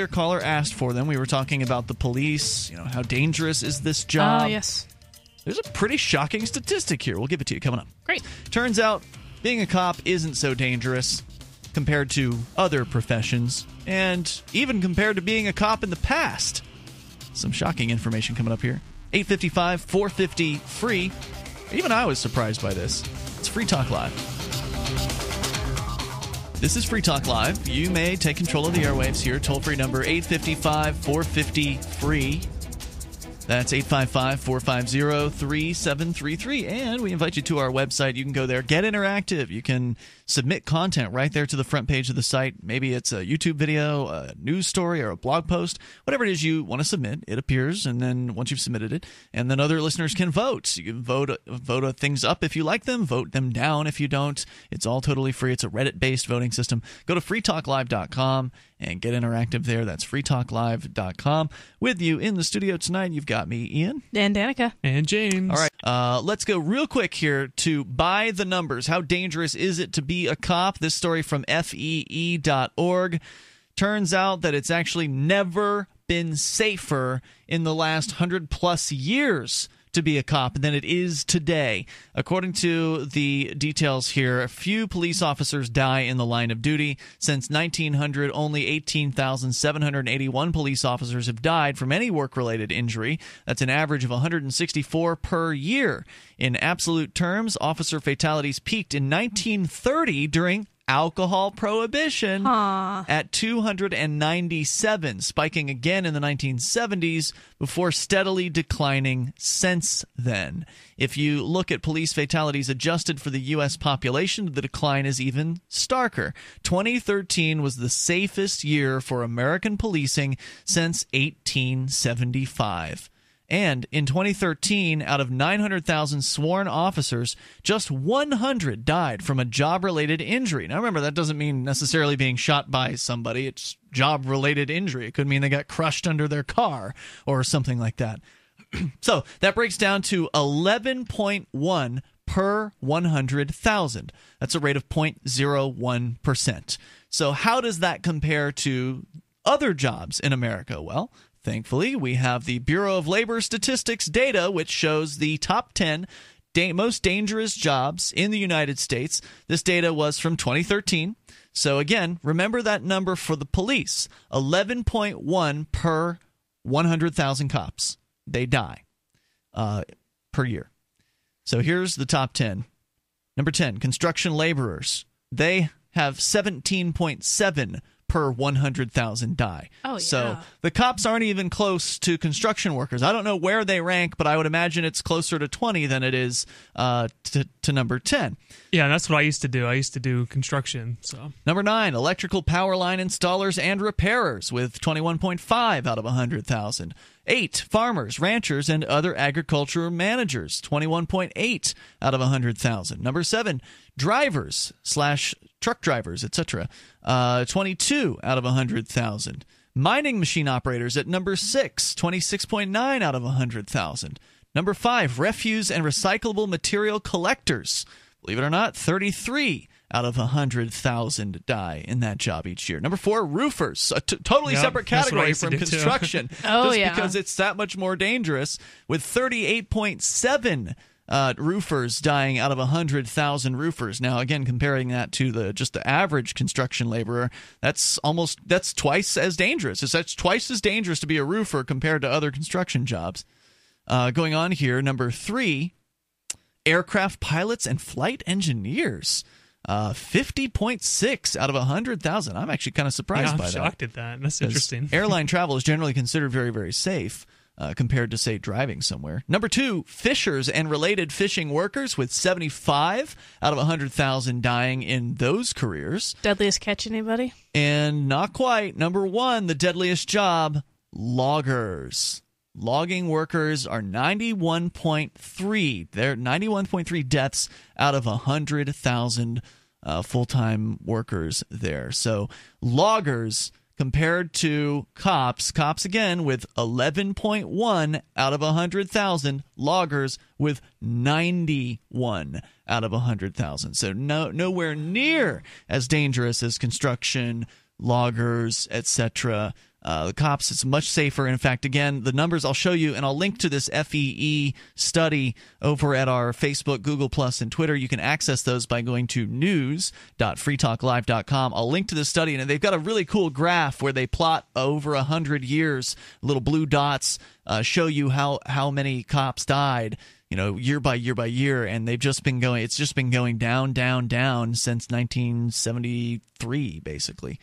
Your caller asked for them. We were talking about the police. How dangerous is this job? Oh, yes. There's a pretty shocking statistic here. We'll give it to you coming up. Great. Turns out being a cop isn't so dangerous compared to other professions, and even compared to being a cop in the past. Some shocking information coming up here. 855-450-FREE. Even I was surprised by this. It's Free Talk Live. This is Free Talk Live. You may take control of the airwaves here. Toll-free number 855-450-FREE. That's 855-450-3733. And we invite you to our website. You can go there, get interactive. You can submit content right there to the front page of the site. Maybe it's a YouTube video, a news story, or a blog post. Whatever it is you want to submit, it appears. And then once you've submitted it, and then other listeners can vote. You can vote things up if you like them, vote them down if you don't. It's all totally free. It's a Reddit-based voting system. Go to freetalklive.com and get interactive there. That's freetalklive.com. With you in the studio tonight, you've got me, Ian. And Danica. And James. All right. Let's go real quick here to By the Numbers. How dangerous is it to be a cop? This story from FEE.org. Turns out that it's actually never been safer in the last 100-plus years to be a cop than it is today. According to the details here, a few police officers die in the line of duty. Since 1900, only 18,781 police officers have died from any work-related injury. That's an average of 164 per year. In absolute terms, officer fatalities peaked in 1930 during alcohol prohibition at 297, spiking again in the 1970s before steadily declining since then. If you look at police fatalities adjusted for the U.S. population, the decline is even starker. 2013 was the safest year for American policing since 1875. And in 2013, out of 900,000 sworn officers, just 100 died from a job-related injury. Now remember, that doesn't mean necessarily being shot by somebody. It's job-related injury. It could mean they got crushed under their car or something like that. So that breaks down to 11.1 per 100,000. That's a rate of 0.01%. So how does that compare to other jobs in America? Well, thankfully, we have the Bureau of Labor Statistics data, which shows the top 10 most dangerous jobs in the United States. This data was from 2013. So again, remember that number for the police, 11.1 per 100,000 cops. They die per year. So here's the top 10. Number 10, construction laborers. They have 17.7 per 100,000 die. Oh, yeah. So the cops aren't even close to construction workers. I don't know where they rank, but I would imagine it's closer to 20 than it is to number 10. Yeah, that's what I used to do. I used to do construction. So Number 9, electrical power line installers and repairers with 21.5 out of 100,000. 8, farmers, ranchers, and other agricultural managers, 21.8 out of 100,000. Number 7, drivers / truck drivers, etc., 22 out of 100,000. Mining machine operators at number 6, 26.9 out of 100,000. Number 5, refuse and recyclable material collectors. Believe it or not, 33 out of 100,000 die in that job each year. Number 4, roofers, a totally separate category from construction. Just because it's that much more dangerous, with 38.7 roofers dying out of 100,000 roofers. Now, again, comparing that to just the average construction laborer, that's twice as dangerous. That's twice as dangerous to be a roofer compared to other construction jobs. Going on here, number 3, aircraft pilots and flight engineers. 50.6 out of 100,000. I'm actually kind of surprised by that. I'm shocked at that. That's interesting. Airline travel is generally considered very, very safe compared to, say, driving somewhere. Number 2, fishers and related fishing workers, with 75 out of 100,000 dying in those careers. Deadliest catch, anybody? And not quite. Number 1, the deadliest job, loggers. Logging workers are 91.3. They're 91.3 deaths out of 100,000 full-time workers there. So loggers compared to cops again with 11.1 out of 100,000. Loggers with 91 out of 100,000. So nowhere near as dangerous as construction, loggers, etc. The cops, it's much safer. In fact, again, the numbers I'll show you, and I'll link to this FEE study over at our Facebook, Google Plus, and Twitter. You can access those by going to news.freetalklive.com. I'll link to the study, and they've got a really cool graph where they plot over 100 years. Little blue dots show you how many cops died, year by year by year, and they've just been going. It's just been going down, down, down since 1973, basically.